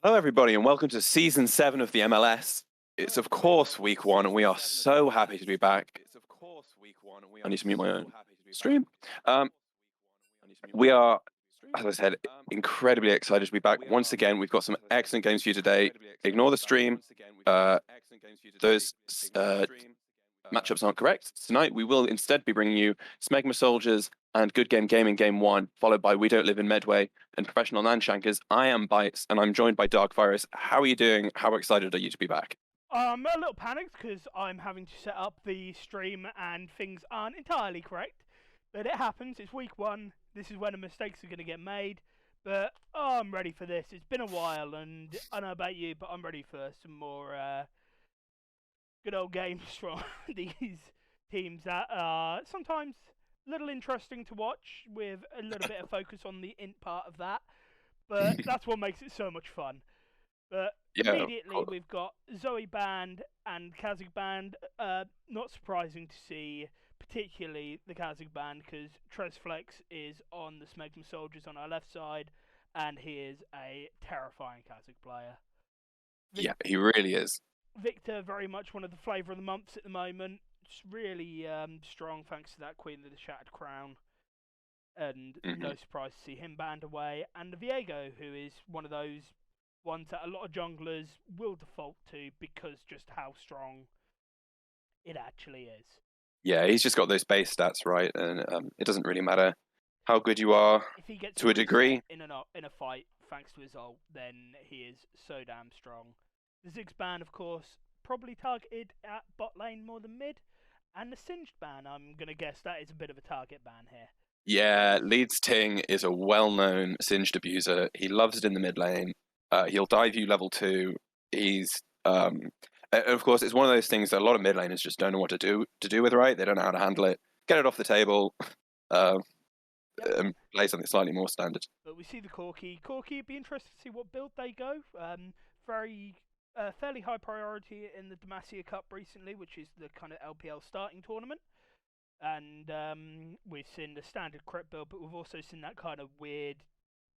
Hello, everybody, and welcome to Season 7 of the MLS. It's, of course, week one, and we are so happy to be back. I need to mute my own stream. Um, we are, as I said, incredibly excited to be back. Once again, we've got some excellent games for you today. Ignore the stream. Those matchups aren't correct. Tonight, we will instead be bringing you Smegma Soldiers and Good Game Gaming Game 1, followed by We Don't Live in Medway and Professional Nanshankers. I am Bites, and I'm joined by Dark Virus. How are you doing? How excited are you to be back? I'm a little panicked because I'm having to set up the stream and things aren't entirely correct. But it happens, it's week one, this is when the mistakes are going to get made. But I'm ready for this. It's been a while, and I don't know about you, but I'm ready for some more good old games from these teams that are sometimes a little interesting to watch with a little bit of focus on the int part of that. But that's what makes it so much fun. But Yeah, of immediately course. we've got Zoe Band and Kazakh Band. Not surprising to see, particularly the Kazakh Band, because Tresflex is on the Smegma Soldiers on our left side, and he is a terrifying Kazakh player. Yeah, he really is. Victor, very much one of the flavour of the months at the moment. Just really strong thanks to that Queen of the Shattered Crown. And Hmm. no surprise to see him banned away. And the Viego, who is one of those ones that a lot of junglers will default to because just how strong it actually is. Yeah, he's just got those base stats, right? And it doesn't really matter how good you are If he gets a to a reset degree. in a fight thanks to his ult, then he is so damn strong. The Ziggs ban, of course, probably targeted at bot lane more than mid, and the Singed ban, I'm gonna guess that is a bit of a target ban here. Yeah, Leeds Ting is a well-known singed abuser. He loves it in the mid lane. He'll dive you level 2. He's of course, it's one of those things that a lot of mid laners just don't know what to do with, right? They don't know how to handle it. Get it off the table, uh, Yep. and play something slightly more standard. But we see the Corki. Corki, it'd be interesting to see what build they go. Very fairly high priority in the Demacia Cup recently, which is the kind of LPL starting tournament. And we've seen the standard crit build, but we've also seen that kind of weird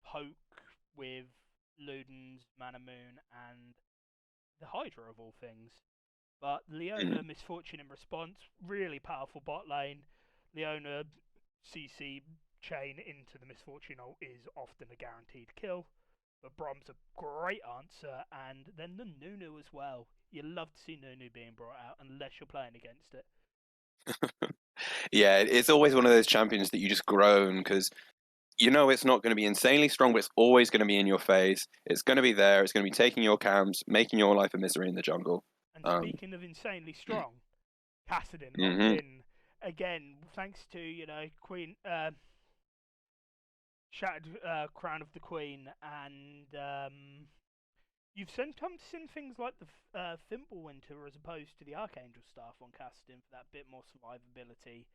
poke with Ludens, Manamoon, and the Hydra of all things. But Mm. Leona, Misfortune in response, really powerful bot lane. Leona CC chain into the Misfortune ult is often a guaranteed kill. But Brom's a great answer, and then the Nunu as well. You love to see Nunu being brought out unless you're playing against it. Yeah, it's always one of those champions that you just groan because you know it's not going to be insanely strong, but it's always going to be in your face. It's going to be there. It's going to be taking your camps, making your life a misery in the jungle. And Um, speaking of insanely strong, Kassadin locked hmm in again, thanks to Queen Shattered Crown of the Queen, and you've sometimes seen things like the Fimbulwinter as opposed to the Archangel staff on Kassadin for that bit more survivability.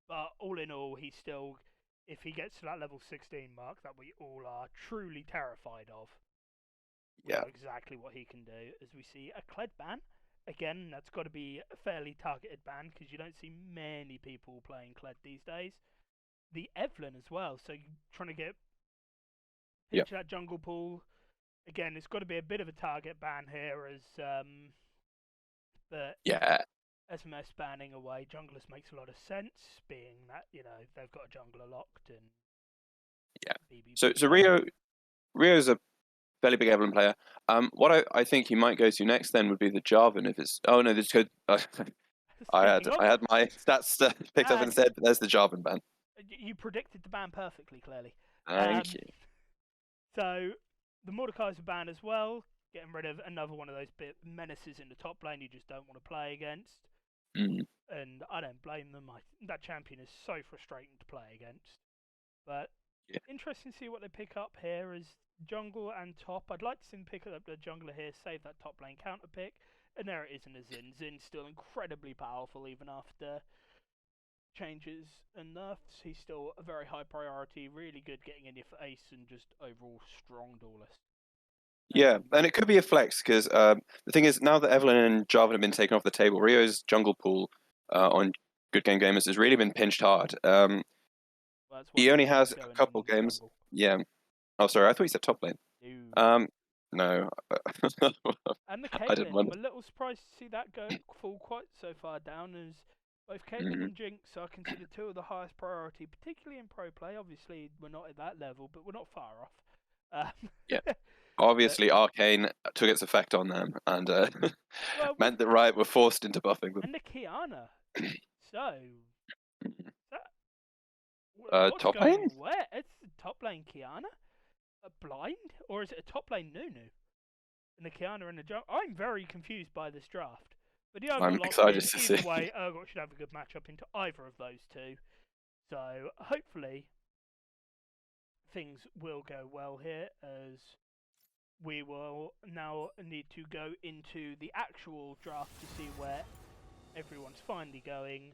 But all in all, he's still, if he gets to that level 16 mark that we all are truly terrified of, we Yeah. know exactly what he can do. As we see a Kled ban. Again, that's got to be a fairly targeted ban because you don't see many people playing Kled these days. The Evelyn as well, so you're trying to get Yeah. pinch that jungle pool. Again, it's got to be a bit of a target ban here as the Yeah. SMS banning away junglers makes a lot of sense, being that they've got a jungler locked and Yeah. So BBB so locked. Rio's a fairly big Evelyn player. What I think he might go to next then would be the Jarvan if it's. Oh no, this could. I had Speaking of, I had my stats picked up uh, instead, but there's the Jarvan ban. you predicted the ban perfectly, clearly. Thank Um, you. so the Mordekaiser ban as well, getting rid of another one of those bit menaces in the top lane you just don't want to play against. Mm. And I don't blame them. That champion is so frustrating to play against. But Yeah. interesting to see what they pick up here as jungle and top. I'd like to see them pick up the jungler here, save that top lane counter pick. And there it is in a Zin. Zin's still incredibly powerful even after changes and nerfs. He's still a very high priority, really good getting in your face and just overall strong duelist. Yeah, and it could be a flex because the thing is now that Evelyn and Jarvan have been taken off the table, Rio's jungle pool on Good Game Gamers has really been pinched hard. Well, that's why He only Nunu is has a going couple in games. jungle. Yeah. Oh, sorry, I thought you said top lane. No. Um, No. And the I didn't Caitlyn, I'm want a little surprised to see that fall quite so far down, as both Caitlyn Mhm. and Jinx are considered two of the highest priority, particularly in pro play. Obviously, we're not at that level, but we're not far off. Yeah. But, Obviously, Arcane took its effect on them and well, meant that Riot were forced into buffing them. and the Kiana. So, that, what's Top going lane? where? It's the top lane Kiana? A blind? Or is it a top lane Nunu? And the Kiana and the jungle? I'm very confused by this draft. But the I'm Urgot locked excited in. to Either see. way, Urgot should have a good matchup into either of those two. So hopefully things will go well here, as we will now need to go into the actual draft to see where everyone's finally going.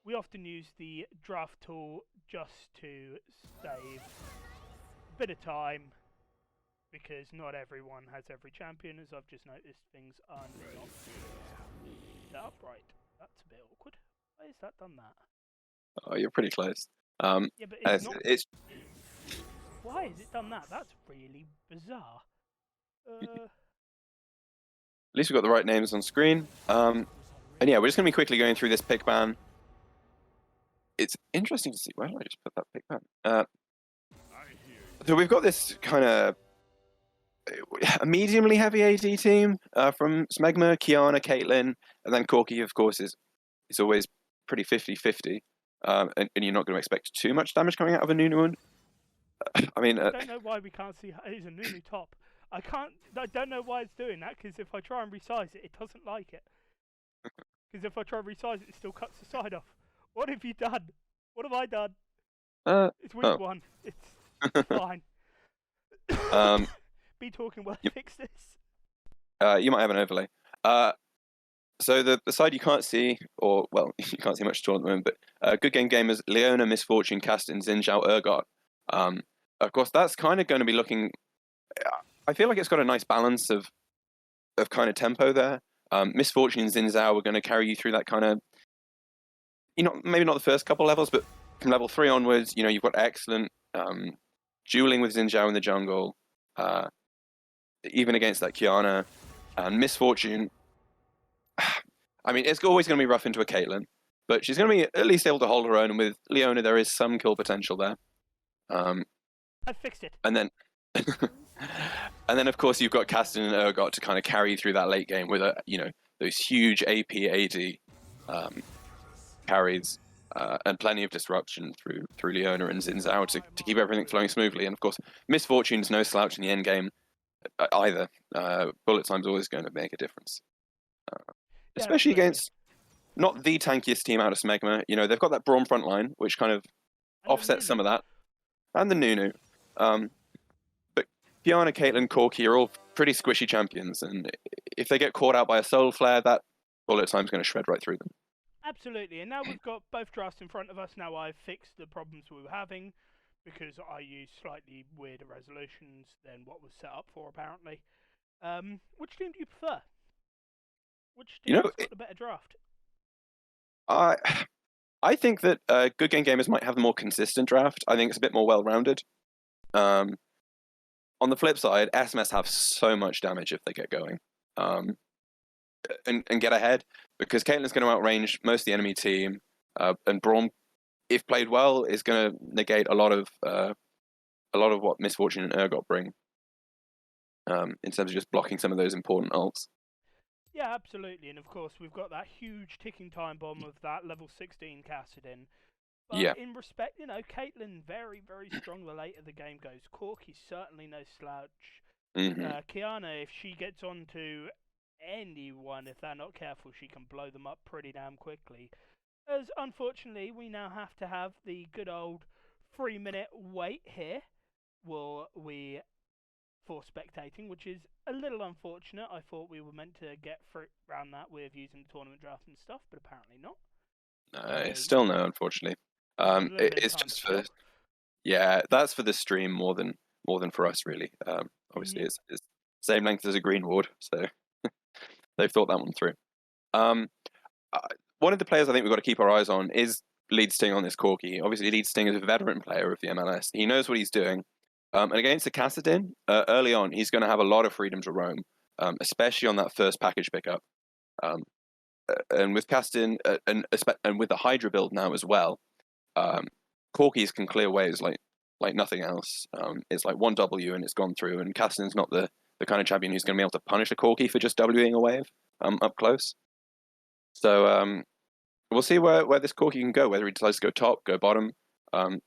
We often use the draft tool just to save a bit of time, because not everyone has every champion, as I've just noticed things are not set up right. That's a bit awkward. Why has that done that? Oh, you're pretty close. Yeah, but it's not. It's Why has it done that? That's really bizarre. at least we've got the right names on screen. And yeah, we're just going to be quickly going through this pick ban. It's interesting to see. Where did I just put that pick ban? So we've got this kind of a mediumly heavy AD team from Smegma, Kiana, Caitlyn, and then Corki, of course, is always pretty 50-50. And you're not going to expect too much damage coming out of a Nunu. I mean, I don't know why we can't see. It's a Nunu top. I can't. I don't know why it's doing that. Because if I try and resize it, it doesn't like it. Because if I try and resize it, it still cuts the side off. What have you done? What have I done? It's week one. It's fine. Be talking while I fix this. You might have an overlay. So the side you can't see, or well, you can't see much at all at the moment, but Good Game Gamers, Leona, Misfortune, Castin, Zinzhao, Urgot. Of course, that's kind of going to be looking. I feel like it's got a nice balance of kind of tempo there. Misfortune and Zinzhao are going to carry you through that kind of, maybe not the first couple levels, but from level 3 onwards, you've got excellent dueling with Zinzhao in the jungle, even against that Kiana, and Misfortune. I mean, it's always going to be rough into a Caitlyn, but she's going to be at least able to hold her own, and with Leona, there is some kill potential there. I fixed it. And then, and then of course you've got Castin and Urgot to kind of carry you through that late game with those huge AP AD carries and plenty of disruption through Leona and Zinzhao to keep everything flowing smoothly. And of course, Misfortune's no slouch in the end game either. Bullet time's always going to make a difference, especially against not the tankiest team out of Smegma. They've got that Braum front line, which kind of offsets some of that, and the Nunu. But Kiana, Caitlyn, Corki are all pretty squishy champions, and if they get caught out by a Soul Flare, that Bullet time's going to shred right through them. Absolutely, and now we've got both drafts in front of us. Now I've fixed the problems we were having, because I used slightly weirder resolutions than what was set up for, apparently. Which team do you prefer? Which team's got the better draft? I think that Good Game Gamers might have a more consistent draft. I think it's a bit more well-rounded. On the flip side, SMS have so much damage if they get going and get ahead, because Caitlyn's going to outrange most of the enemy team, and Braum, if played well, is going to negate a lot of what Misfortune and Urgot bring in terms of just blocking some of those important ults. Yeah, absolutely, and of course we've got that huge ticking time bomb of that level 16 Cassidin. But in respect, Caitlyn very, very strong the later the game goes. Corki's certainly no slouch. Kiana, if she gets onto anyone, if they're not careful, she can blow them up pretty damn quickly. As unfortunately, we now have to have the good old 3-minute wait here. For spectating, which is a little unfortunate. I thought we were meant to get around that with using the tournament draft and stuff, but apparently not. Still no, unfortunately. It's just for that's for the stream more than for us, really. Obviously, it's same length as a green ward, so they've thought that one through. One of the players I think we've got to keep our eyes on is Lead Sting on this Corki. Obviously, Lead Sting is a veteran player of the MLS. He knows what he's doing. And against the Kassadin, early on, he's going to have a lot of freedom to roam, especially on that first package pickup. And with Kassadin, and with the Hydra build now as well, Corkis can clear waves like nothing else. It's like one W and it's gone through, and Kassadin's not the kind of champion who's going to be able to punish a Corki for just Wing a wave up close. So we'll see where this Corki can go, whether he decides to go top, go bottom. I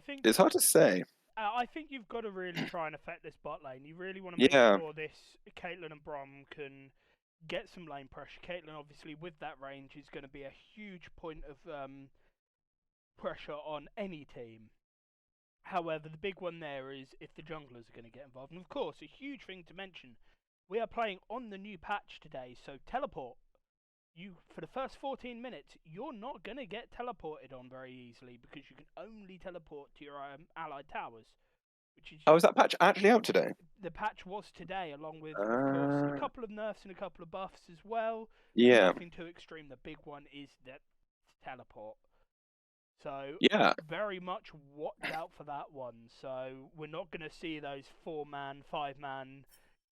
think it's hard to say. I think you've got to really try and affect this bot lane. You really want to make sure this Caitlyn and Brom can get some lane pressure. Caitlyn, obviously, with that range, is going to be a huge point of pressure on any team. However, the big one there is if the junglers are going to get involved. And of course, a huge thing to mention, we are playing on the new patch today, so teleport. For the first 14 minutes, you're not going to get teleported on very easily because you can only teleport to your allied towers. Which is is that patch actually out today? The patch was today, along with, of course, a couple of nerfs and a couple of buffs as well. Yeah. Nothing too extreme. The big one is that teleport. So, very much watch out for that one. So, we're not going to see those 4-man, 5-man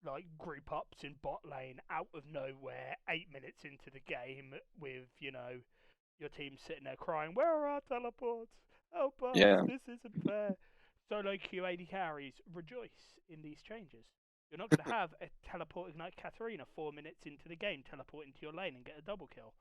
like group ups in bot lane out of nowhere 8 minutes into the game with, you know, your team sitting there crying, "Where are our teleports? Help us, this isn't fair." Solo queue AD carries, rejoice in these changes. You're not going to have a teleport ignite Katarina 4 minutes into the game teleport into your lane and get a double kill.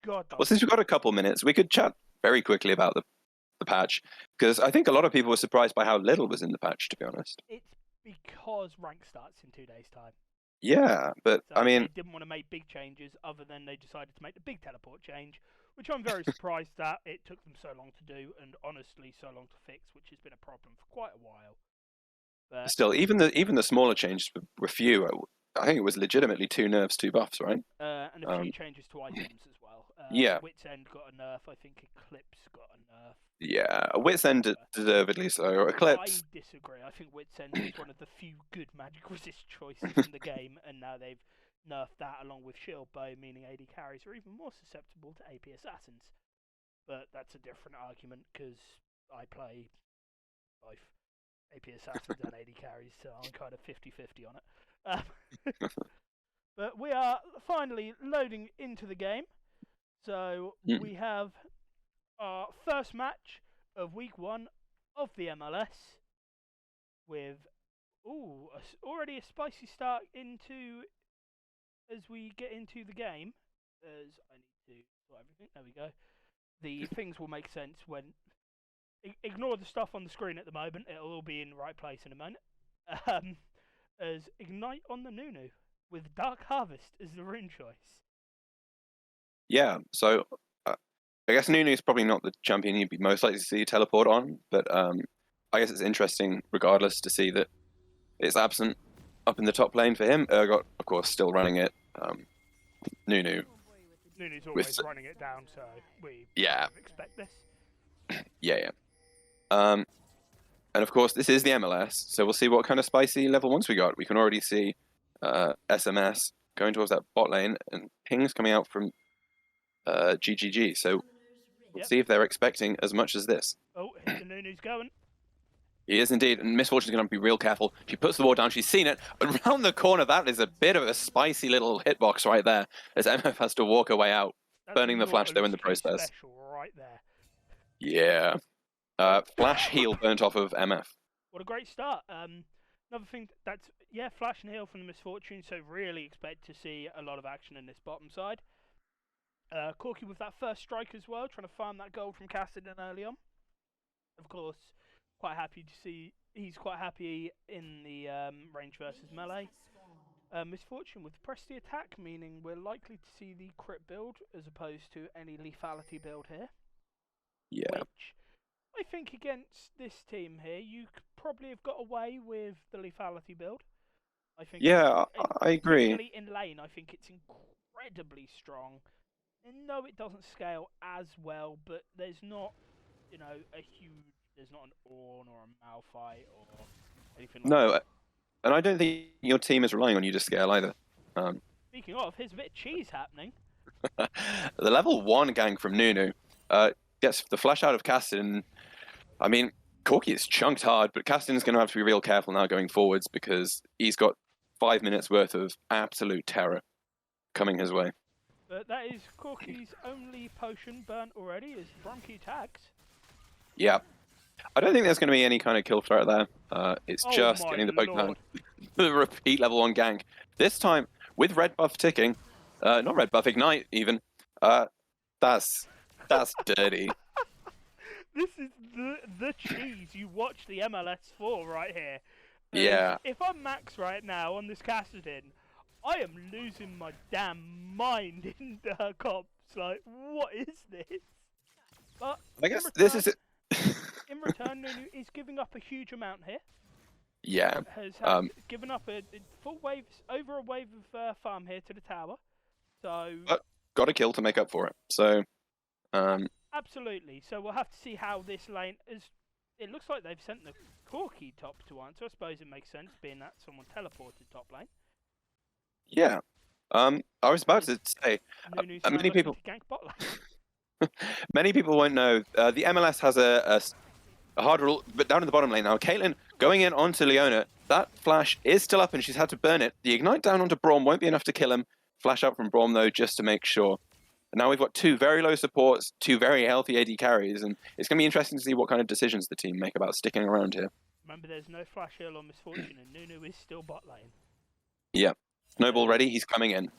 God. Well, since we've got a couple minutes, we could chat very quickly about the patch, because I think a lot of people were surprised by how little was in the patch, to be honest. It's because rank starts in 2 days' time. Yeah, but so I mean, they didn't want to make big changes other than they decided to make the big teleport change, which I'm very surprised that it took them so long to do, and honestly so long to fix, which has been a problem for quite a while. But still, even the smaller changes were few. I think it was legitimately 2 nerfs, 2 buffs, right? And a few changes to items as well. Wit's End got a nerf. I think Eclipse got a nerf. Yeah, Wit's End deservedly so. Eclipse. I disagree. I think Wit's End is one of the few good magic resist choices in the game, and now they've nerfed that along with Shield Bow, meaning AD carries are even more susceptible to AP Assassins. But that's a different argument because I play both AP Assassins and AD carries, so I'm kind of 50-50 on it. But we are finally loading into the game. So we have our first match of week 1 of the MLS with already a spicy start as we get into the game. As I need to sort everything. There we go. The things will make sense when. Ignore the stuff on the screen at the moment. It'll all be in the right place in a moment. As Ignite on the Nunu with Dark Harvest as the rune choice. Yeah, so I guess Nunu is probably not the champion you'd be most likely to see teleport on, but I guess it's interesting regardless to see that it's absent up in the top lane for him. Urgot, of course, still running it. Nunu's always running it down, so we expect this. Yeah. And of course, this is the MLS, so we'll see what kind of spicy level 1s we got. We can already see SMS going towards that bot lane, and pings coming out from GGG. So we'll see if they're expecting as much as this. Oh, the Nunu's going. He is indeed, and Miss Fortune's going to be real careful. She puts the wall down, she's seen it. Around the corner, that is a bit of a spicy little hitbox right there, as MF has to walk her way out, burning the flash though in the process. Special right there. Yeah. Flash heal burnt off of MF. What a great start. Another thing flash and heal from the Misfortune, so really expect to see a lot of action in this bottom side. Corki with that first strike as well, trying to farm that gold from Kassadin early on. Of course, he's quite happy in the range versus melee. Misfortune with press the attack, meaning we're likely to see the crit build as opposed to any lethality build here. Yeah. Which I think against this team here, you could probably have got away with the lethality build. I think. Yeah, I agree. Particularly in lane, I think it's incredibly strong. And no, it doesn't scale as well, but there's not, there's not an Ornn or a Malphite or anything like that. No, and I don't think your team is relying on you to scale either. Speaking of, here's a bit of cheese happening. The level 1 gank from Nunu gets the flash out of Kassadin. I mean, Corki is chunked hard, but Caston's going to have to be real careful now going forwards because he's got 5 minutes worth of absolute terror coming his way. But that is Corky's only potion burnt already, is Bronchi tags. Yeah. I don't think there's going to be any kind of kill threat there. It's just getting the poke down. The repeat level 1 gank. This time, with red buff ticking, not red buff, ignite even, that's dirty. This is the cheese you watch the MLS for right here. Yeah. If I'm Max right now on this Kassadin, I am losing my damn mind in the comps. Like, what is this? But I guess this is it. In return, Nunu is giving up a huge amount here. Yeah. Has given up a full wave, over a wave of farm here to the tower. So. But got a kill to make up for it. So. Absolutely. So we'll have to see how this lane is. It looks like they've sent the Corki top to answer. I suppose it makes sense, being that someone teleported top lane. Yeah. I was about to say, many people. Gank bot lane. Many people won't know. The MLS has a hard rule, but down in the bottom lane now. Caitlyn going in onto Leona. That flash is still up, and she's had to burn it. The ignite down onto Braum won't be enough to kill him. Flash up from Braum though, just to make sure. And now we've got 2 very low supports, 2 very healthy AD carries, and it's going to be interesting to see what kind of decisions the team make about sticking around here. Remember, there's no flash heal on Misfortune, and Nunu is still bot lane. Yeah. Snowball ready, he's coming in.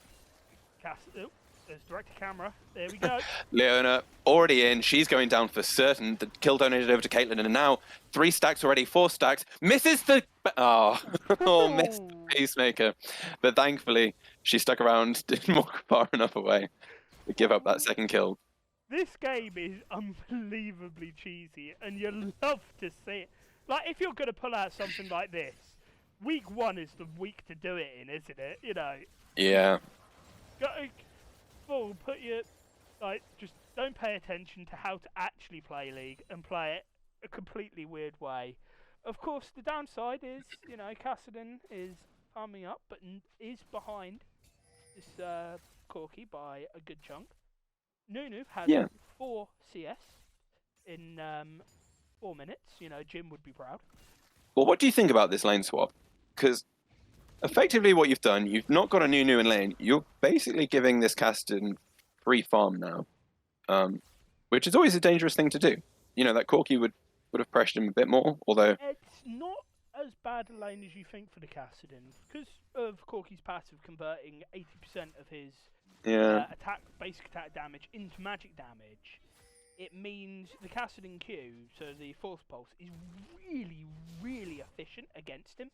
There's direct to camera. There we go. Leona already in, she's going down for certain. The kill donated over to Caitlyn, and now 3 stacks already, 4 stacks. Misses the... Oh, missed the pacemaker. But thankfully, she stuck around, didn't walk far enough away. Give up that second kill. This game is unbelievably cheesy, and you love to see it. Like, if you're going to pull out something like this, week 1 is the week to do it in, isn't it? You know. Yeah. Put your, like, just don't pay attention to how to actually play League and play it a completely weird way. Of course, the downside is, you know, Kassadin is farming up, but is behind this Corki by a good chunk. Nunu has 4 CS in 4 minutes. You know, Jim would be proud. Well, what do you think about this lane swap? Because effectively what you've done, you've not got a Nunu in lane. You're basically giving this Kassadin free farm now, which is always a dangerous thing to do. You know, that Corki would have pressured him a bit more, although... It's not as bad a lane as you think for the Kassadin, because of Corki's passive converting 80% of his basic attack damage into magic damage. It means the Kassadin Q, so the Force Pulse, is really, really efficient against him.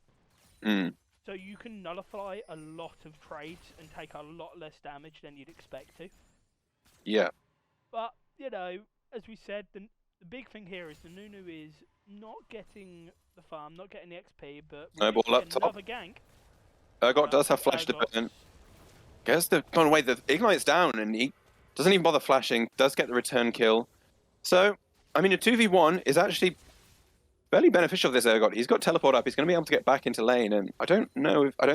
So you can nullify a lot of trades and take a lot less damage than you'd expect to. Yeah. But, you know, as we said, the big thing here is the Nunu is not getting the farm, not getting the XP, but Snowball up top. Another gank. Urgot does have flash to burn. Gets the gone away. The ignite's down, and he doesn't even bother flashing. Does get the return kill. So, I mean, a 2v1 is actually fairly beneficial for this Urgot. He's got teleport up. He's going to be able to get back into lane, and I don't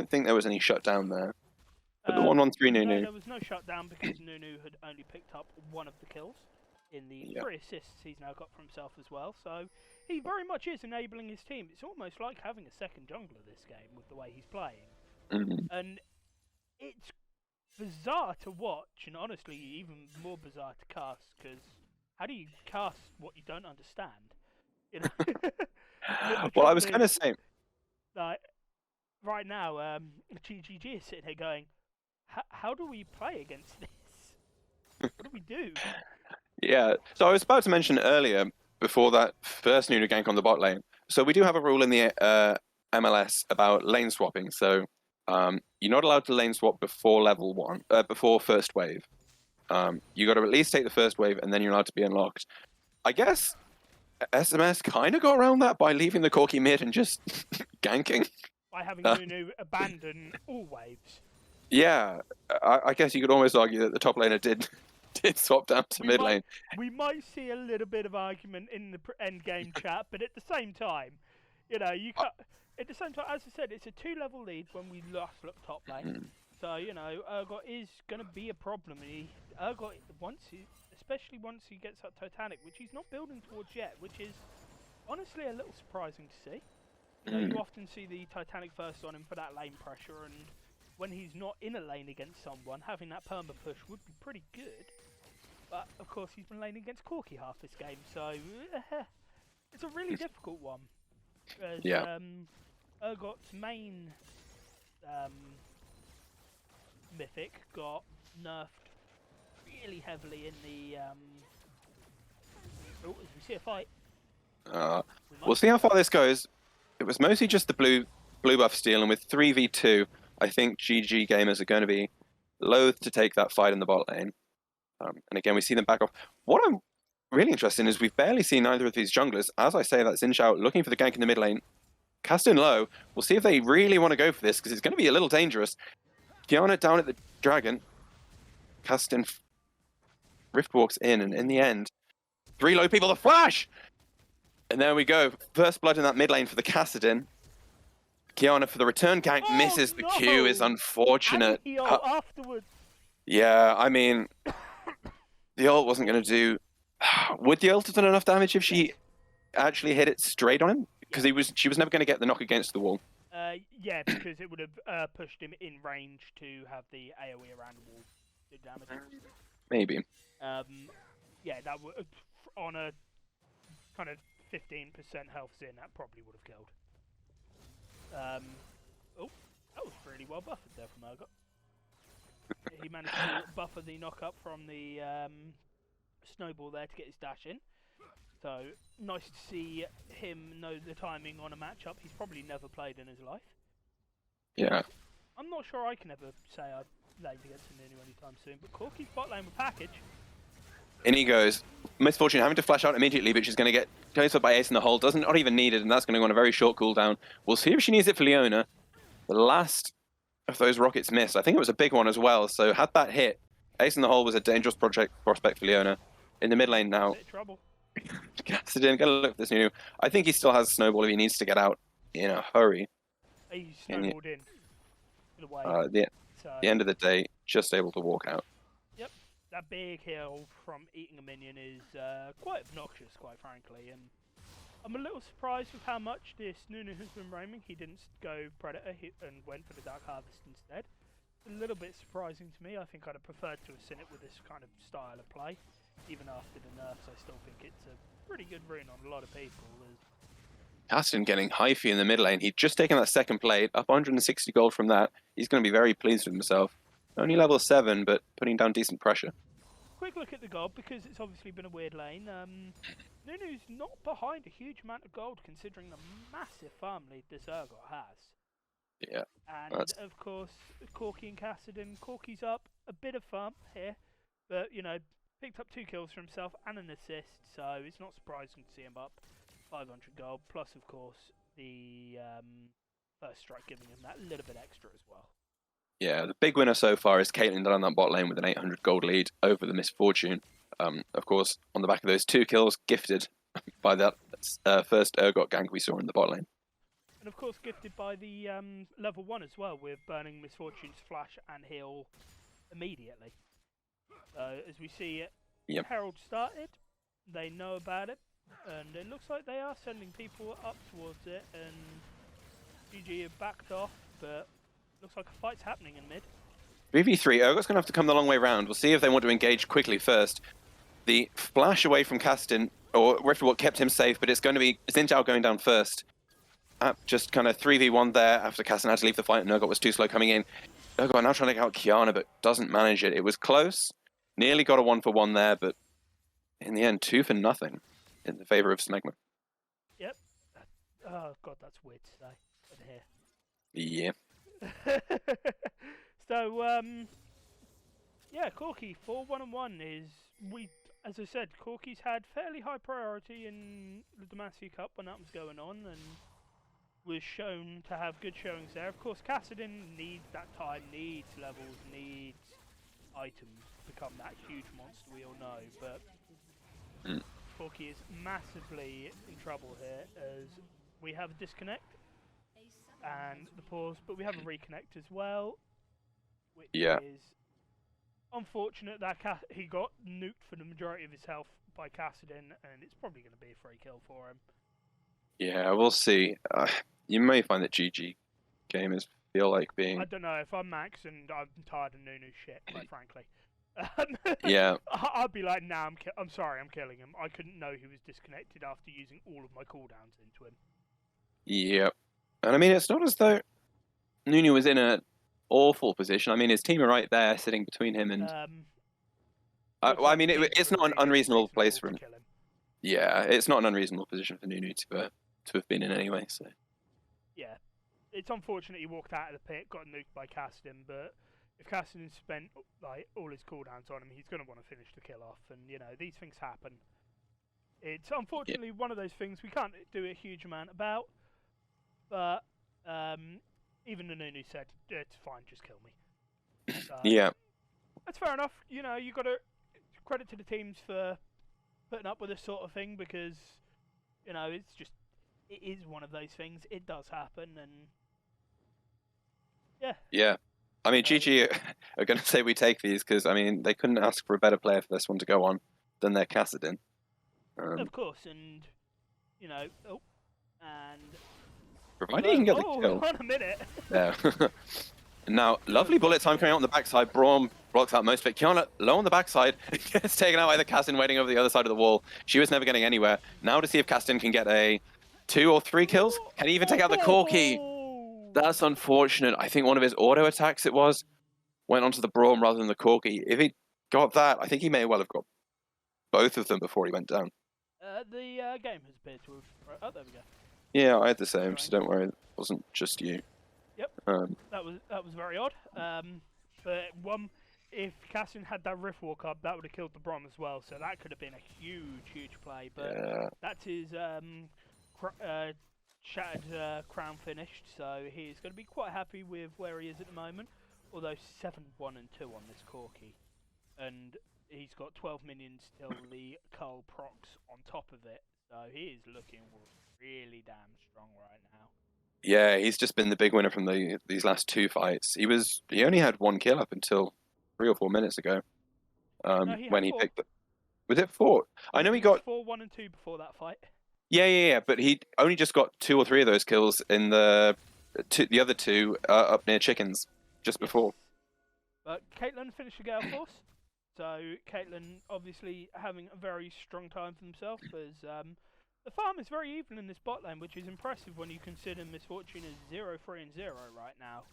think there was any shutdown there. But the 1-1-3 Nunu. No, there was no shutdown because Nunu had only picked up 1 of the kills in the 3 assists he's now got for himself as well. So he very much is enabling his team. It's almost like having a second jungler this game with the way he's playing. And it's bizarre to watch, and honestly even more bizarre to cast, because how do you cast what you don't understand? You know? Well, I was going to say... Like, right now, GGG is sitting here going, how do we play against this? What do we do? Yeah, so I was about to mention earlier, before that first Nunu gank on the bot lane, so we do have a rule in the MLS about lane swapping, so you're not allowed to lane swap before level 1, before first wave. You got to at least take the first wave, and then you're allowed to be unlocked. I guess SMS kind of got around that by leaving the Corki mid and just ganking. By having Nunu abandon all waves. Yeah, I guess you could almost argue that the top laner did swap down to mid lane. We might see a little bit of argument in the end game chat, but at the same time, you know, you can't. At the same time, as I said, it's a 2-level lead when we last looked top lane. So, you know, Urgot is going to be a problem. Urgot, especially once he gets up Titanic, which he's not building towards yet, which is honestly a little surprising to see. You know, you often see the Titanic first on him for that lane pressure, and when he's not in a lane against someone, having that perma push would be pretty good. But of course, he's been laning against Corki half this game, so it's a really difficult one. As Urgot's main mythic got nerfed really heavily in the. Oh, as we see a fight. We'll see how far this goes. It was mostly just the blue buff steal, and with 3v2, I think GG gamers are going to be loath to take that fight in the bot lane. And again, we see them back off. What I'm really interested in is we've barely seen either of these junglers. As I say, that's Xin Zhao looking for the gank in the mid lane. Casting low. We'll see if they really want to go for this, because it's going to be a little dangerous. Kiana down at the dragon. Casting Rift walks in, and in the end, 3 low people, the flash! And there we go. First blood in that mid lane for the Kassadin. Kiana for the return gank misses the Q, is unfortunate. And the ult afterwards. Yeah, I mean, the ult wasn't going to do... Would the ult have done enough damage if she actually hit it straight on him? Because she was never going to get the knock against the wall. Yeah, because it would have pushed him in range to have the AoE around the wall do damage. Maybe. Yeah, that would on a kind of 15% health in, that probably would have killed. Oh, that was really well buffered there from Urgot. He managed to buffer the knock up from the snowball there to get his dash in. So, nice to see him know the timing on a matchup he's probably never played in his life. Yeah. I'm not sure I can ever say I've laid against a Nunu anytime soon, but Corki's bot lane with package. In he goes. Misfortune having to flash out immediately, but she's going to get close up by Ace in the hole. Not even needed, and that's going to go on a very short cooldown. We'll see if she needs it for Leona. The last of those rockets missed. I think it was a big one as well, so had that hit, Ace in the hole was a dangerous prospect for Leona. In the mid lane now. Bit of trouble. Kassadin, gonna look at this Nunu. I think he still has a snowball if he needs to get out in a hurry. He snowballed in the way. The end of the day, just able to walk out. Yep, that big heal from eating a minion is quite obnoxious, quite frankly, and I'm a little surprised with how much this Nunu has been roaming. He didn't go Predator and went for the Dark Harvest instead. It's a little bit surprising to me. I think I'd have preferred to have seen it with this kind of style of play. Even after the nerfs, I still think it's a pretty good rune on a lot of people. Kassadin getting hyphy in the mid lane. He'd just taken that second plate, up 160 gold from that. He's going to be very pleased with himself. Only level 7, but putting down decent pressure. Quick look at the gold, because it's obviously been a weird lane. Nunu's not behind a huge amount of gold, considering the massive farm lead this Urgot has. Yeah. And of course, Corki and Kassadin. Corki's up a bit of farm here, but you know, picked up 2 kills for himself and an assist, so it's not surprising to see him up 500 gold, plus of course the first strike giving him that little bit extra as well. Yeah, the big winner so far is Caitlyn down that bot lane with an 800 gold lead over the Misfortune. Of course, on the back of those 2 kills, gifted by that first Urgot gank we saw in the bot lane. And of course gifted by the level 1 as well, with burning Misfortune's flash and heal immediately. As we see it, Herald started, they know about it, and it looks like they are sending people up towards it, and GG have backed off, but looks like a fight's happening in mid. 3v3, Urgot's going to have to come the long way round. We'll see if they want to engage quickly first. The flash away from Kassadin, or Rift what kept him safe, but it's going to be Xin Zhao going down first. Just kind of 3v1 there after Kassadin had to leave the fight and Urgot was too slow coming in. Urgot now trying to get out Kiana, but doesn't manage it. It was close. Nearly got a 1-for-1 there, but in the end, 2 for nothing in the favor of Smegma. Yep. Oh god, that's weird to say. Yeah. So, yeah, Corki 4-1-1 is as I said, Corki's had fairly high priority in the Demacia Cup when that was going on, and was shown to have good showings there. Of course, Kassadin needs that time, needs levels, needs items to become that huge monster we all know, but Corki is massively in trouble here, as we have a disconnect and the pause, but we have a reconnect as well, which is unfortunate that he got nuked for the majority of his health by Kassadin, and it's probably going to be a free kill for him. Yeah, we'll see. You may find that GG gamers feel like being. I don't know if I'm Max and I'm tired of Nunu shit, quite frankly. Yeah. I'd be like, nah, I'm sorry, I'm killing him. I couldn't know he was disconnected after using all of my cooldowns into him. Yep. And I mean, it's not as though Nunu was in an awful position. I mean, his team are right there, sitting between him and. Well, I mean, it's not an unreasonable place for him. Yeah, it's not an unreasonable position for Nunu to have been in anyway. So. Yeah, it's unfortunate he walked out of the pit, got nuked by Caston, but if Caston spent like all his cooldowns on him, he's going to want to finish the kill off, and you know these things happen. It's unfortunately one of those things we can't do a huge amount about, but even the Nunu said it's fine, just kill me. So, yeah, that's fair enough. You know, you got to credit to the teams for putting up with this sort of thing because you know it is one of those things. It does happen, and yeah. Yeah. I mean, GG are going to say we take these because, I mean, they couldn't ask for a better player for this one to go on than their Kassadin. Of course, and, you know, and... Provided you can get the kill. Hold on a minute. Yeah. Now, lovely bullet time coming out on the backside. Braum blocks out most of it. Kiana, low on the backside, gets taken out by the Kassadin waiting over the other side of the wall. She was never getting anywhere. Now to see if Kassadin can get a 2 or 3 kills. Can he even take out the Corki? That's unfortunate. I think one of his auto attacks went onto the Braum rather than the Corki. If he got that, I think he may well have got both of them before he went down. The game has appeared to have... Oh, there we go. Yeah, I had the same, so don't worry. It wasn't just you. Yep. That was very odd. But if Cassian had that Rift Walk up, that would have killed the Braum as well. So that could have been a huge play. But that's his shattered crown finished. So he's going to be quite happy with where he is at the moment. Although 7-1 and 2 on this Corki, and he's got 12 minions till the Cull procs on top of it. So he is looking really damn strong right now. Yeah, he's just been the big winner from these last 2 fights. He only had 1 kill up until 3 or 4 minutes ago. No, when he 4. picked was it 4? I know he got 4, 1 and 2 before that fight. Yeah, but he only just got 2 or 3 of those kills in the other 2 up near Chickens just before. But Caitlyn finished the Gale Force. So Caitlyn obviously having a very strong time for himself as the farm is very even in this bot lane, which is impressive when you consider Misfortune is 0-3 and 0 right now.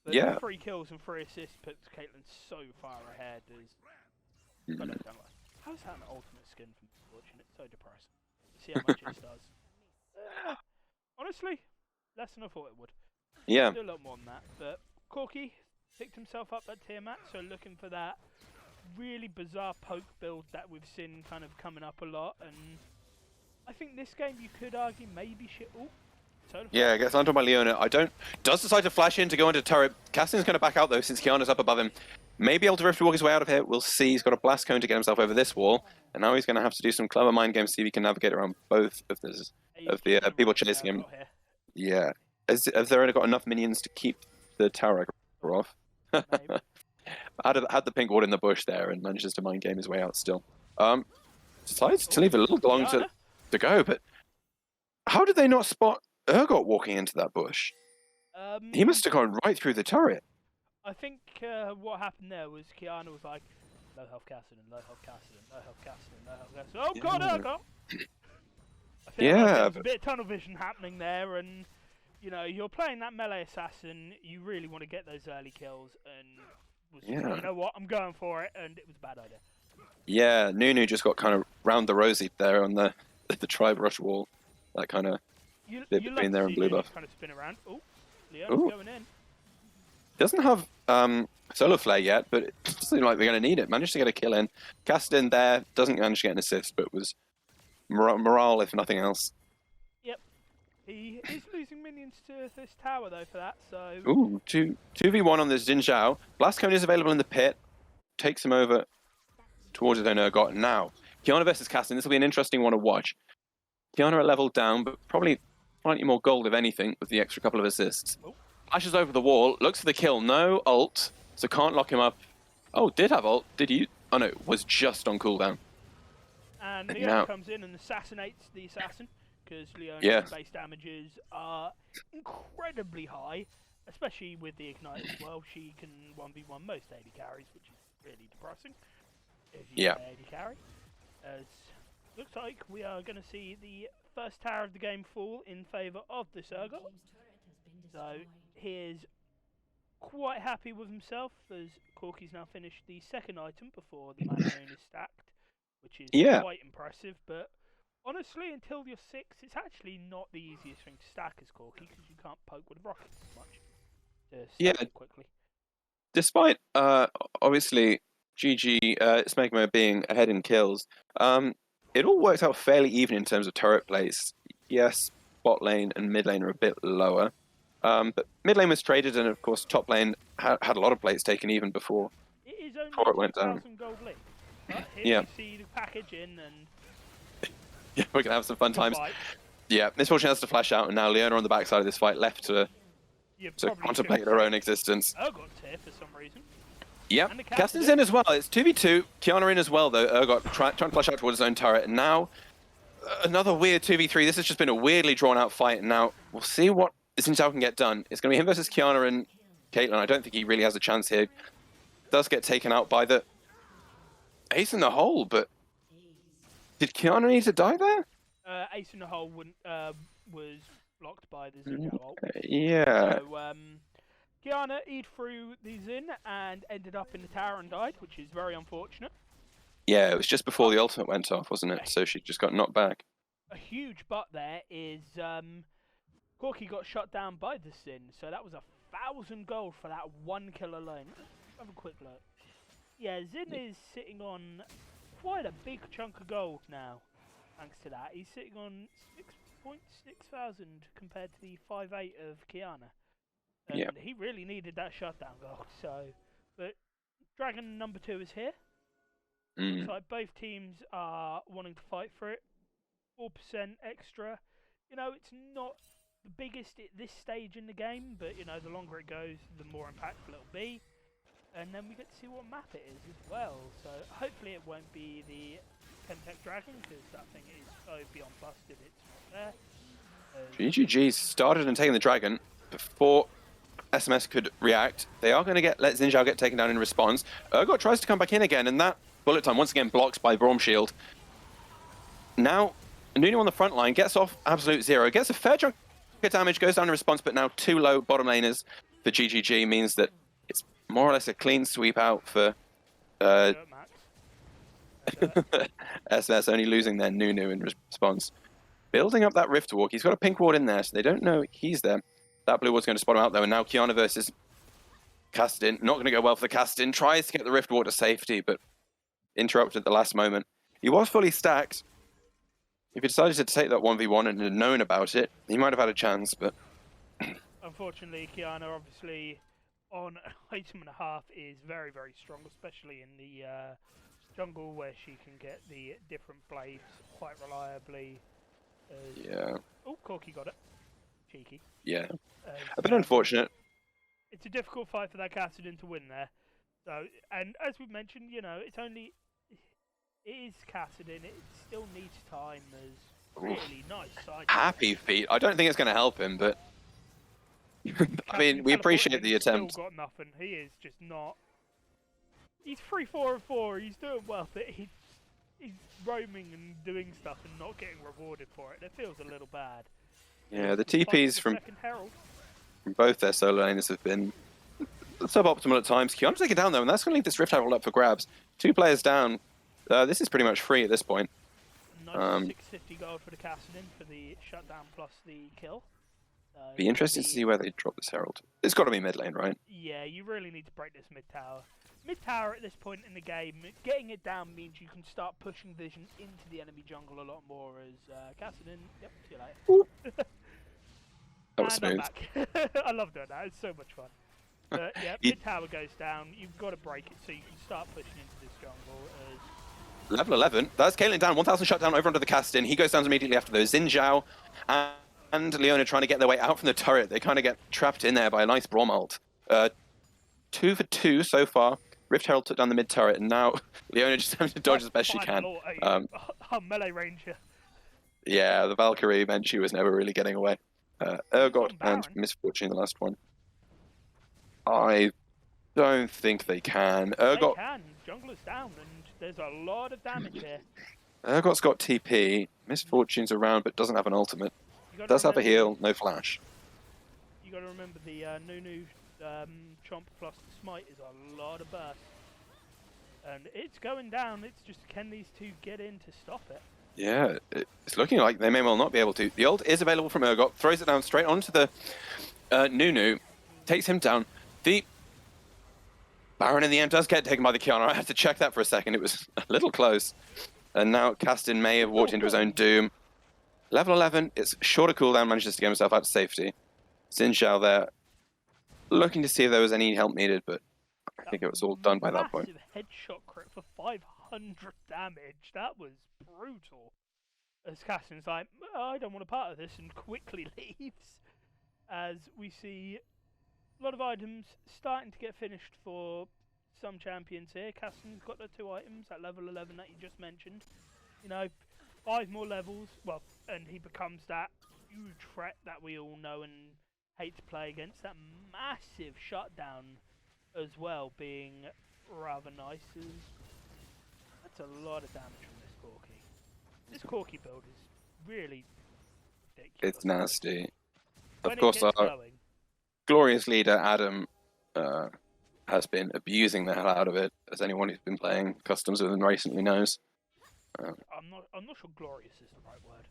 But yeah. 3 kills and 3 assists puts Caitlyn so far ahead. How's that an ultimate skin for Misfortune? It's so depressing. See how much it does. Honestly, less than I thought it would. Yeah. Do a lot more than that. But Corki picked himself up at Tiamat, so looking for that really bizarre poke build that we've seen kind of coming up a lot. And I think this game you could argue maybe yeah, gets landed by Leona. Does decide to flash in to go into turret. Caston's going to back out though since Kiana's up above him. Maybe able to Rift Walk his way out of here. We'll see. He's got a blast cone to get himself over this wall. And now he's going to have to do some clever mind games to see if he can navigate around both of the people chasing him. Yeah. Has there got enough minions to keep the tower off? Had the pink ward in the bush there and manages to mind game his way out still. Decides to leave a little long to go, but how did they not spot Urgot walking into that bush? He must have gone right through the turret. I think what happened there was Kiana was like, low health Cassadin, low health Cassadin, low health Cassadin, low health Cassadin. Oh god, Urgot! I feel like there's a bit of tunnel vision happening there, and you know, you're playing that melee assassin, you really want to get those early kills, and you know what, I'm going for it, and it was a bad idea. Yeah, Nunu just got kind of round the rosy there on the tribe rush wall. That kind of bit between there and blue buff. Kind of spin around. Oh, Leona's going in. Doesn't have solar flare yet, but it doesn't seem like they're going to need it. Managed to get a kill in. Cast in there, doesn't manage to get an assist, but was morale if nothing else. Yep. He is losing minions to this tower though for that, so... Ooh, 2v1 on this Jin Zhao. Blast Cone is available in the pit. Takes him over towards his own Urgot. Now, Kiana versus Caston. This will be an interesting one to watch. Kiana at level down, but probably slightly more gold if anything, with the extra couple of assists. Flashes over the wall, looks for the kill. No ult, so can't lock him up. Oh, did have ult. Did you? Oh no, was just on cooldown. And Leona comes in and assassinates the assassin, because Leona's Yeah. base damages are incredibly high, especially with the Ignite as well. She can 1v1 most AD carries, which is really depressing if you Yeah. play AD carry. As looks like we are going to see the first tower of the game fall in favour of the Urgot. So he is quite happy with himself as Corky's now finished the second item before the Mana Rune is stacked, which is Yeah. quite impressive. But honestly, until you're 6, it's actually not the easiest thing to stack as Corky because you can't poke with rockets as much to stack it quickly. Despite obviously GG Smegma being ahead in kills, it all works out fairly even in terms of turret plays. Yes, bot lane and mid lane are a bit lower. But mid lane was traded, and of course top lane had a lot of plates taken even before. It is only Before it went down. 2,000 gold league. But here Yeah. we see the package in and Yeah, we're gonna have some fun times. fight. Yeah, Misfortune has to flash out, and now Leona on the backside of this fight, left to You probably contemplate should her say own existence. Urgot's here for some reason. Yep, And the Casten's in as well. It's 2v2. Kiana in as well, though. Urgot trying to flash out towards his own turret, and now another weird 2v3. This has just been a weirdly drawn out fight, and now we'll see what Xin Zhao can get done. It's going to be him versus Kiana and Caitlyn. I don't think he really has a chance here. Does get taken out by the ace in the hole, but did Kiana need to die there? Ace in the hole was blocked by the Xin ult. Yeah. So Kiana E'd through the Xin and ended up in the tower and died, which is very unfortunate. Yeah, it was just before the ultimate went off, wasn't it? So she just got knocked back. A huge butt there is Corky got shut down by the Xin, so that was 1,000 gold for that one kill alone. Let's have a quick look. Yeah, Xin is sitting on quite a big chunk of gold now, thanks to that. He's sitting on 6,600 compared to the 5.8 of Kiana. And Yeah. he really needed that shutdown gold, so... But Dragon number 2 is here. Mm. So both teams are wanting to fight for it. 4% extra. You know, it's not the biggest at this stage in the game, but, you know, the longer it goes, the more impactful it'll be. And then we get to see what map it is as well. So hopefully it won't be the Pentech Dragon, because that thing is so beyond busted, it's not there. GGG started and taken the dragon before SMS could react. They are going to let Xin Zhao get taken down in response. Urgot tries to come back in again, and that bullet time once again blocks by Braum Shield. Now, Nuno on the front line gets off absolute zero, gets a fair chunk of damage, goes down in response, but now 2 low bottom laners for GGG means that it's more or less a clean sweep out for SMS, only losing their Nuno in response. Building up that Rift Walk, he's got a pink ward in there, so they don't know he's there. That blue ward's going to spot him out though, and now Kiana versus Castin. Not going to go well for the Castin. Tries to get the Rift Ward to safety, but interrupted at the last moment. He was fully stacked. If he decided to take that 1v1 and had known about it, he might have had a chance, but... Unfortunately, Kiana obviously on an item and a half is very, very strong, especially in the jungle where she can get the different blades quite reliably. Yeah. Oh, Corky got it. Cheeky. Yeah. A bit unfortunate. It's a difficult fight for that Kassadin to win there. So, and as we've mentioned, you know, it is Kassadin. It still needs time. There's really nice side. Happy feet. I don't think it's going to help him, but I mean, we appreciate the attempt. Still got nothing. He is just not. He's 3-4-4. He's doing well, but he's roaming and doing stuff and not getting rewarded for it. It feels a little bad. Yeah, the TPs from both their solo laners have been suboptimal at times. Kiana's taken down though, and that's going to leave this Rift Herald up for grabs. 2 players down. This is pretty much free at this point. Nice 650 gold for the Kassadin for the shutdown plus the kill. Be interested to see where they drop this Herald. It's got to be mid lane, right? Yeah, you really need to break this mid tower. Mid tower at this point in the game, getting it down means you can start pushing vision into the enemy jungle a lot more. As Kassadin, yep, see you later. That was smooth. I'm back. I love doing that. It's so much fun. But yeah, mid tower goes down. You've got to break it so you can start pushing into this jungle. Level 11. That's Caitlyn down. 1,000 shut down over onto the Kassadin. He goes down immediately after those. Xin Zhao and Leona trying to get their way out from the turret. They kind of get trapped in there by a nice Braum ult. 2 for 2 so far. Rift Herald took down the mid turret, and now Leona just having to dodge as best she can. Melee ranger. Yeah, the Valkyrie meant she was never really getting away. It's Urgot on and Baron. Misfortune, the last one. I don't think they can. They can. Jungler's down, and there's a lot of damage here. Urgot's got TP. Misfortune's around, but doesn't have an ultimate. Does have a heal, no flash. You got to remember the Nunu Chomp plus the Smite is a lot of burst. And it's going down, it's just can these two get in to stop it? Yeah, it's looking like they may well not be able to. The ult is available from Urgot, throws it down straight onto the Nunu, takes him down. The Baron in the end does get taken by the Kiana. I had to check that for a second, it was a little close. And now Castin may have walked into his own doom. Level 11, it's shorter cooldown, manages to get himself out to safety. Xin Zhao there, looking to see if there was any help needed, but I think it was all done by that point. Massive headshot crit for 500 damage. That was brutal. As Cassin's like, I don't want a part of this, and quickly leaves. As we see a lot of items starting to get finished for some champions here. Cassin's got the 2 items at level 11 that you just mentioned. You know, 5 more levels, well, and he becomes that huge threat that we all know and hate to play against. That massive shutdown as well being rather nice. That's a lot of damage from this Corki. This Corki build is really ridiculous. It's nasty. When Of course, our going, glorious leader, Adam, has been abusing the hell out of it, as anyone who's been playing customs with him recently knows. I'm not sure glorious is the right word.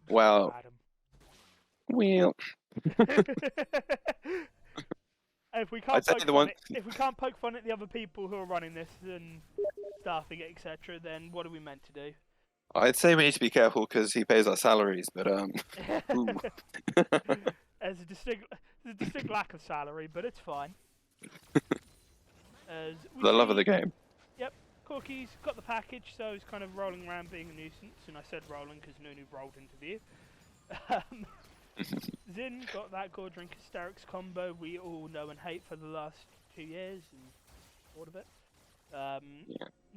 Well, Adam. Well, if we can't if we can't poke fun at the other people who are running this and staffing it, etc., then what are we meant to do? I'd say we need to be careful because he pays our salaries, but There's a distinct lack of salary, but it's fine. The love of the game. Yep, Corki's got the package, so he's kind of rolling around being a nuisance, and I said rolling because Nunu rolled into view. Zin got that Gore Drink Hysterics combo we all know and hate for the last 2 years and all of it.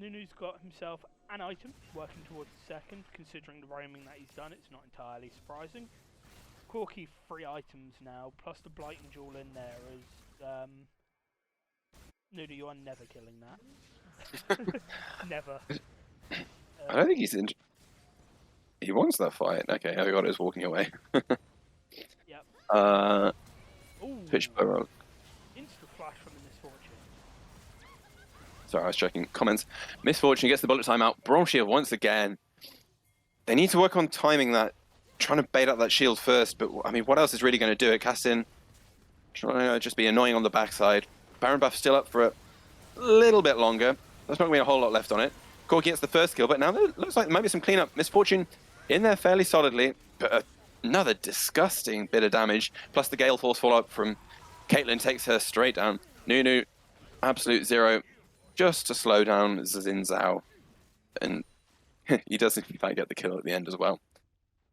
Nunu's got himself an item, working towards the second, considering the roaming that he's done, it's not entirely surprising. Corki 3 items now, plus the Blighting Jewel in there as Nunu, you are never killing that. Never. I don't think he's in. He wants that fight. Okay, I got it. He's walking away. Yep. Pitch Burrow. Instant flash from the Misfortune. Sorry, I was checking comments. Misfortune gets the bullet time out. Brawl Shield once again. They need to work on timing that. Trying to bait out that shield first, but I mean, what else is really going to do it? Cassin trying to just be annoying on the backside. Baron buff still up for a little bit longer. There's not going to be a whole lot left on it. Corki gets the first kill, but now there looks like there might be some cleanup. Misfortune in there fairly solidly, but another disgusting bit of damage. Plus the Gale Force follow-up from Caitlyn takes her straight down. Nunu, absolute zero, just to slow down Xin Zhao. And he does in fact get the kill at the end as well,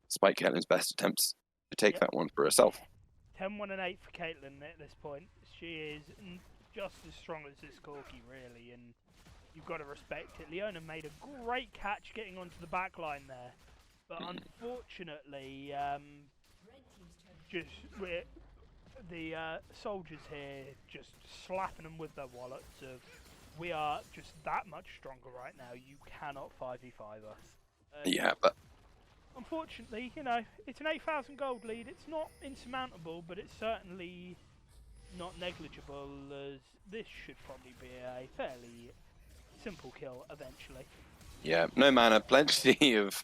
despite Caitlyn's best attempts to take that one for herself. 10-1 and 8 for Caitlyn at this point. She is just as strong as this Corki, really, and you've got to respect it. Leona made a great catch getting onto the back line there, but unfortunately, the soldiers here just slapping them with their wallets of, we are just that much stronger right now, you cannot 5v5 us. Yeah, but unfortunately, you know, it's an 8,000 gold lead. It's not insurmountable, but it's certainly not negligible, as this should probably be a fairly simple kill eventually. Yeah, no mana, plenty of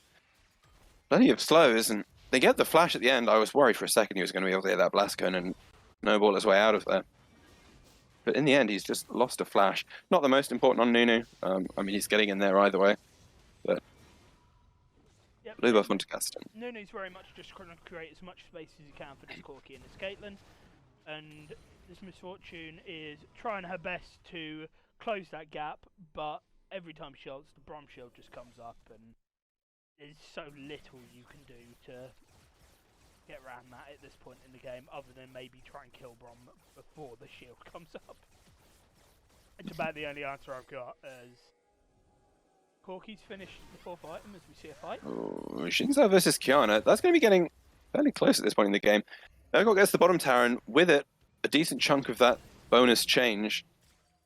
slows, and they get the flash at the end. I was worried for a second he was going to be able to hit that blast cone and snowball his way out of there. But in the end, he's just lost a flash. Not the most important on Nunu. I mean, he's getting in there either way. But blue buff onto Caston. Nunu's very much just trying to create as much space as he can for this Corki and this Caitlyn. And this Misfortune is trying her best to close that gap, but every time she ults, the Brom shield just comes up, and there's so little you can do to get around that at this point in the game, other than maybe try and kill Brom before the shield comes up. It's about the only answer I've got, as Corky's finished the fourth item as we see a fight. Oh, Shinzo versus Kiana. That's going to be getting fairly close at this point in the game. Urgot gets the bottom tower, and with it, a decent chunk of that bonus change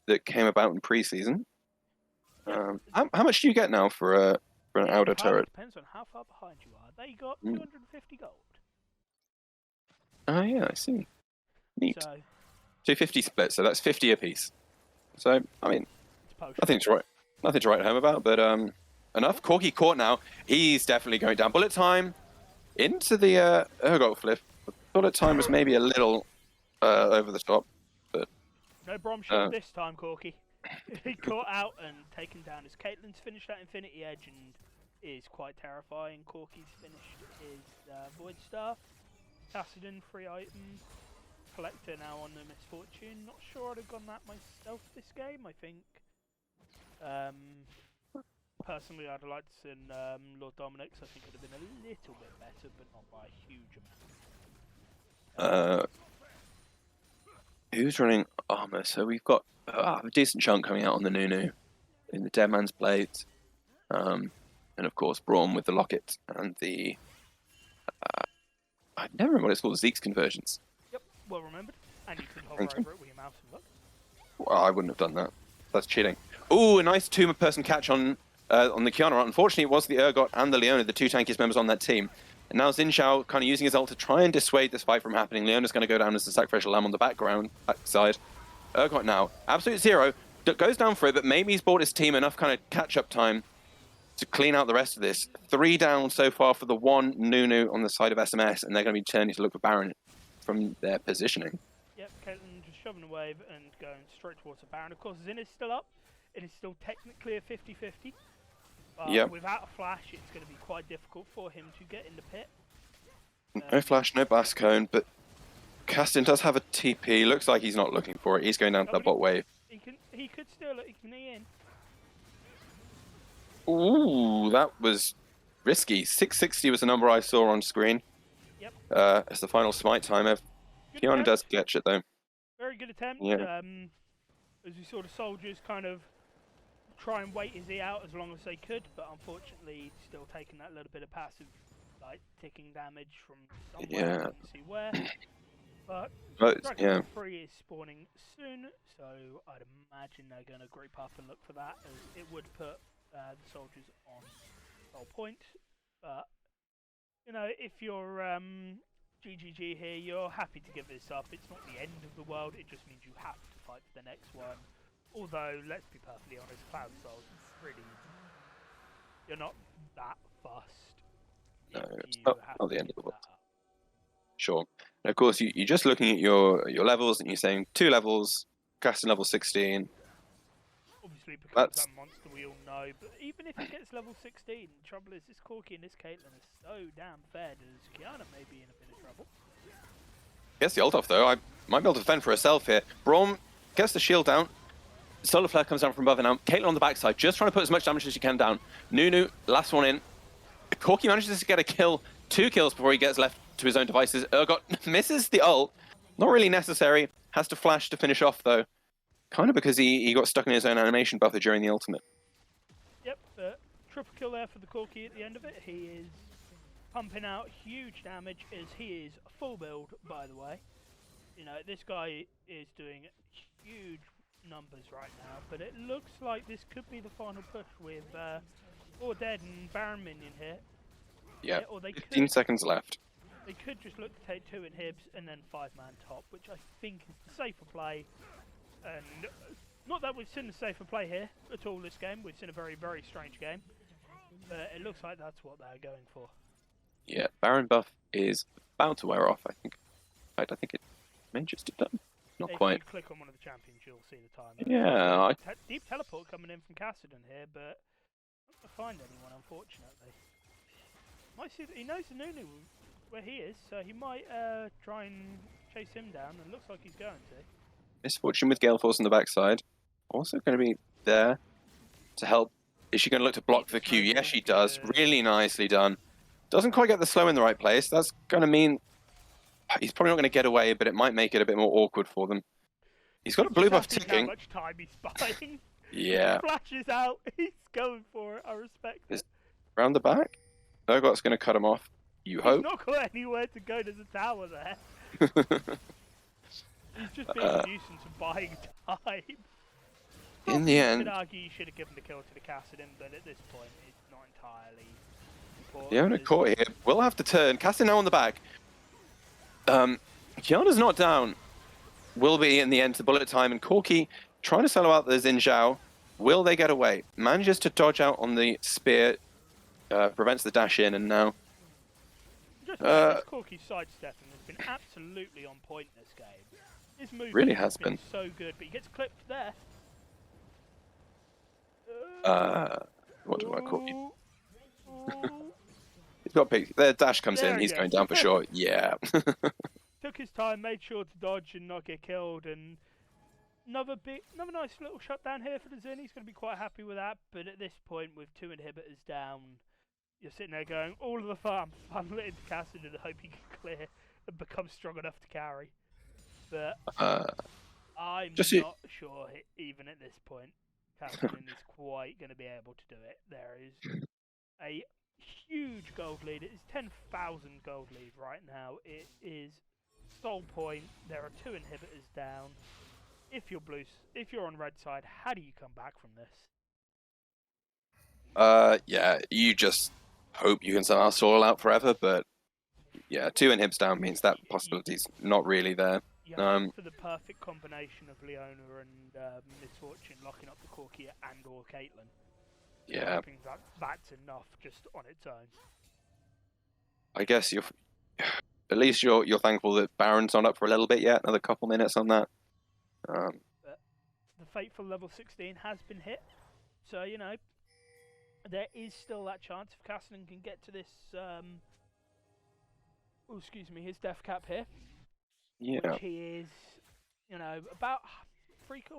that came about in preseason. How much do you get now for an outer turret? Depends on how far behind you are. They got 250 gold. Oh yeah, I see. Neat. So, 250 split, so that's 50 apiece. So I mean, it's nothing to write home about, but enough. Corky caught now. He's definitely going down. Bullet time into the Urgot flip. Bullet time was maybe a little over the top, but no Brom shot this time, Corky. He caught out and taken down as Caitlyn's finished that Infinity Edge and is quite terrifying. Corky's finished his Void Star. Cassidon, 3 items. Collector now on the Misfortune. Not sure I'd have gone that myself this game. I think personally I'd have liked to see Lord Dominic's. I think it would have been a little bit better, but not by a huge amount. Who's running armor? So we've got a decent chunk coming out on the Nunu in the Dead Man's Blade, and of course Braum with the Locket and the I never remember what it's called, Zeke's conversions. Yep, well remembered. And you can hover over it with your mouse and look. Well, I wouldn't have done that. That's cheating. Ooh, a nice two-person catch on the Kiana. Unfortunately, it was the Urgot and the Leona, the two tankiest members on that team. And now Xin Zhao kind of using his ult to try and dissuade this fight from happening. Leona's going to go down as the sacrificial lamb on the backside. Urgot now, absolute zero, goes down for it, but maybe he's bought his team enough kind of catch-up time to clean out the rest of this. 3 down so far for the one Nunu on the side of SMS, and they're going to be turning to look for Baron from their positioning. Yep, Caitlyn just shoving a wave and going straight towards the Baron. Of course, Xin is still up. It is still technically a 50-50. But without a flash, it's going to be quite difficult for him to get in the pit. No flash, no blast cone, but Caston does have a TP. Looks like he's not looking for it. He's going down to that bot wave. He could still, he can E in. Ooh, that was risky. 660 was the number I saw on screen. Yep. As the final smite timer. Kiana does catch it though. Very good attempt. Yeah. As we saw the soldiers kind of try and wait his E out as long as they could, but unfortunately still taking that little bit of passive, like ticking damage from somewhere. Yeah. I couldn't see where. But yeah. 3 is spawning soon, so I'd imagine they're going to group up and look for that, as it would put the soldiers on goal point. But you know, if you're GGG here, you're happy to give this up. It's not the end of the world. It just means you have to fight for the next one. Although, let's be perfectly honest, Cloud Souls really, you're not that fussed. No, it's not the end of the world. Sure. And of course, you're just looking at your levels and you're saying 2 levels, Caston level 16. Obviously, because that monster we all know, but even if he gets level 16, the trouble is this Corky and this Caitlyn are so damn fed, as Kiana may be in a bit of trouble. Gets the ult off though. I might be able to defend for herself here. Braum gets the shield down. Solar Flare comes down from above, and now Caitlyn on the backside, just trying to put as much damage as she can down. Nunu, last one in. Corky manages to get a kill, 2 kills before he gets left to his own devices. Urgot misses the ult. Not really necessary. Has to flash to finish off though. Kind of because he got stuck in his own animation buffer during the ultimate. Yep, triple kill there for the Corky at the end of it. He is pumping out huge damage as he is full build, by the way. You know, this guy is doing huge numbers right now, but it looks like this could be the final push with 4 dead and Baron minion here. Yeah, or they 15 seconds left. They could just look to take 2 inhibs and then 5-man top, which I think is the safer play. And not that we've seen a safer play here at all this game. We've seen a very, very strange game. But it looks like that's what they're going for. Yeah, Baron buff is about to wear off, I think. In fact, I think it may just have done. Not quite. If you click on one of the champions, you'll see the time. Yeah. Deep teleport coming in from Cassidon here, but not to find anyone, unfortunately. Might see that he knows the Nunu where he is, so he might try and chase him down, and looks like he's going to. Misfortune with Gale Force on the backside. Also going to be there to help. Is she going to look to block the Q? Yes, she does. Really nicely done. Doesn't quite get the slow in the right place. That's going to mean he's probably not going to get away, but it might make it a bit more awkward for them. He's got a blue buff ticking. How much time he's buying. Yeah. Flashes out. He's going for it. I respect it. Round the back? Urgot's going to cut him off. You He's hope. not got anywhere to go. There's a tower there. He's just being a nuisance and buying time. In the You end, could argue you should have given the kill to the Kassadin, but at this point, it's not entirely important. the owner caught here. Will have to turn. Casting now on the back. Kiana's not down. Will be in the end to bullet time, and Corki trying to solo out the Xin Zhao. Will they get away? Manages to dodge out on the spear, prevents the dash in, and now. Just this Corki's sidestepping has been absolutely on point this game. His movement Really has been so good, but he gets clipped there. What do I call you? He's got picked. Their dash comes in. He's going down for sure. Yeah. Took his time, made sure to dodge and not get killed, and another nice little shutdown here for the Xin. He's going to be quite happy with that. But at this point, with 2 inhibitors down, you're sitting there going, all of the farm funnel it into Kassadin and hope he can clear and become strong enough to carry. But I'm not sure even at this point Kassadin is quite going to be able to do it. There is a huge gold lead. It is 10,000 gold lead right now. It is sole point. There are 2 inhibitors down. If you're on red side, how do you come back from this? Yeah, you just hope you can somehow stall out forever, but yeah, 2 inhibs down means that possibility's not really there. You hope for the perfect combination of Leona and Misfortune locking up the Corki and or Caitlyn. Yeah. Hoping that's enough just on its own. I guess at least you're thankful that Baron's not up for a little bit yet. Another couple minutes on that. But the fateful level 16 has been hit, so you know there is still that chance if Kassadin can get to this. His death cap here. Yeah. Which he is, you know, about 3/4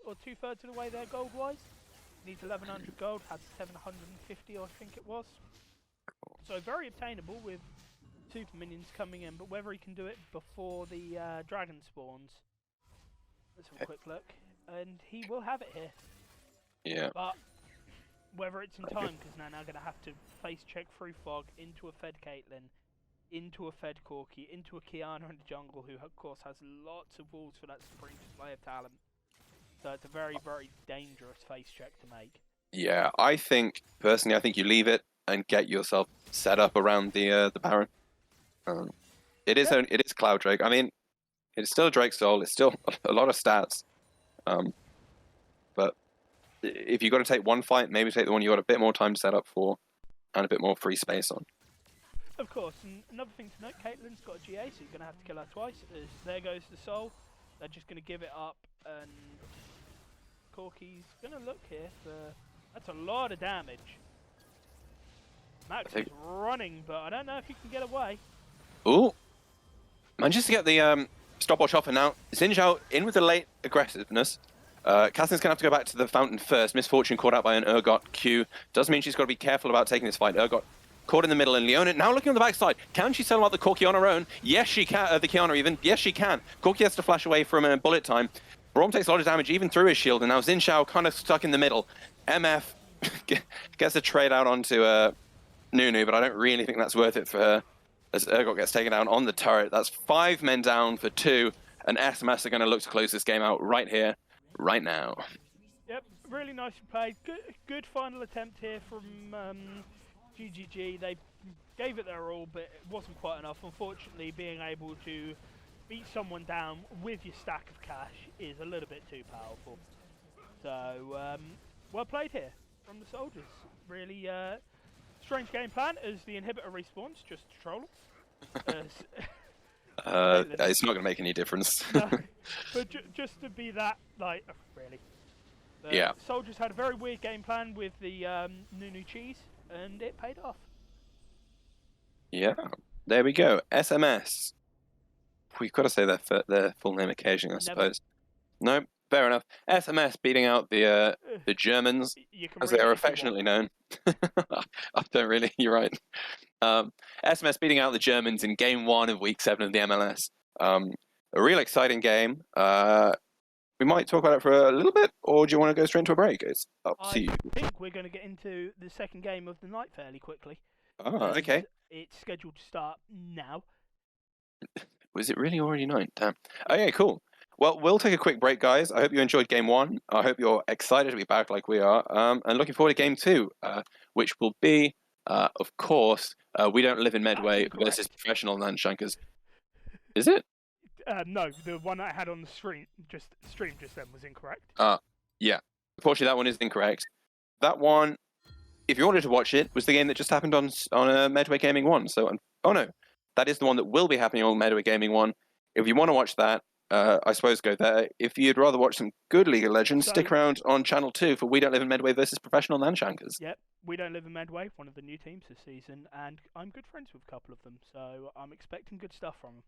or 2/3 of the way there gold-wise. Needs 1100 gold, had 750, I think it was. So very obtainable with super minions coming in, but whether he can do it before the dragon spawns. Let's have a quick look, and he will have it here. Yeah. But whether it's in time, because now going to have to face check through fog into a fed Caitlyn, into a fed Corki, into a Kiana in the jungle, who of course has lots of walls for that supreme display of talent. So it's a very, very dangerous face check to make. Yeah, I think personally, you leave it and get yourself set up around the Baron. It is Cloud Drake. I mean, it's still Drake's Soul. It's still a lot of stats. But if you've got to take one fight, maybe take the one you got a bit more time to set up for, and a bit more free space on. Of course, and another thing to note, Caitlyn's got a GA, so you're going to have to kill her twice. There goes the soul. They're just going to give it up, and Corki's going to look here for... That's a lot of damage. Max is running, but I don't know if he can get away. Ooh. Manages to get the stopwatch off, and now Xin Zhao in with the late aggressiveness. Kassadin's going to have to go back to the fountain first. Misfortune caught out by an Urgot Q. Does mean she's got to be careful about taking this fight. Urgot caught in the middle, and Leona now looking on the backside. Can she sell out the Corki on her own? Yes, she can. The Kiana even. Yes, she can. Corki has to flash away from bullet time. Braum takes a lot of damage even through his shield, and now Xin Zhao kind of stuck in the middle. MF gets a trade out onto Nunu, but I don't really think that's worth it for her, as Urgot gets taken down on the turret. That's 5 men down for 2, and SMS are going to look to close this game out right here, right now. Yep, really nicely played. Good final attempt here from GGG. They gave it their all, but it wasn't quite enough. Unfortunately, being able to beat someone down with your stack of cash is a little bit too powerful. So, well played here from the soldiers. Really strange game plan as the inhibitor respawns, just to troll them. It's not going to make any difference. No, but just to be that, like, really. Yeah. Soldiers had a very weird game plan with the Nunu cheese, and it paid off. Yeah, there we go. SMS. We've got to say their full name occasionally, I suppose. No, fair enough. SMS beating out the Germans, as they are affectionately known. I don't really, you're right. SMS beating out the Germans in game 1 of week 7 of the MLS. A real exciting game. we might talk about it for a little bit, or do you want to go straight into a break? It's up to you. I think we're going to get into the second game of the night fairly quickly. Oh, okay. It's scheduled to start now. Was it really already 9? Damn. Okay, cool. Well, we'll take a quick break, guys. I hope you enjoyed game 1. I hope you're excited to be back like we are. And looking forward to game 2, which will be, of course, We Don't Live in Medway versus Professional Nanshankers. Is it? No, the one I had on the stream just then was incorrect. Yeah. Unfortunately, that one is incorrect. That one, if you wanted to watch it, was the game that just happened on Medway Gaming 1. So, oh no, that is the one that will be happening on Medway Gaming 1. If you want to watch that, I suppose go there. If you'd rather watch some good League of Legends, stick around on Channel 2 for We Don't Live in Medway versus Professional Nanshankers. Yep, We Don't Live in Medway, one of the new teams this season, and I'm good friends with a couple of them, so I'm expecting good stuff from them.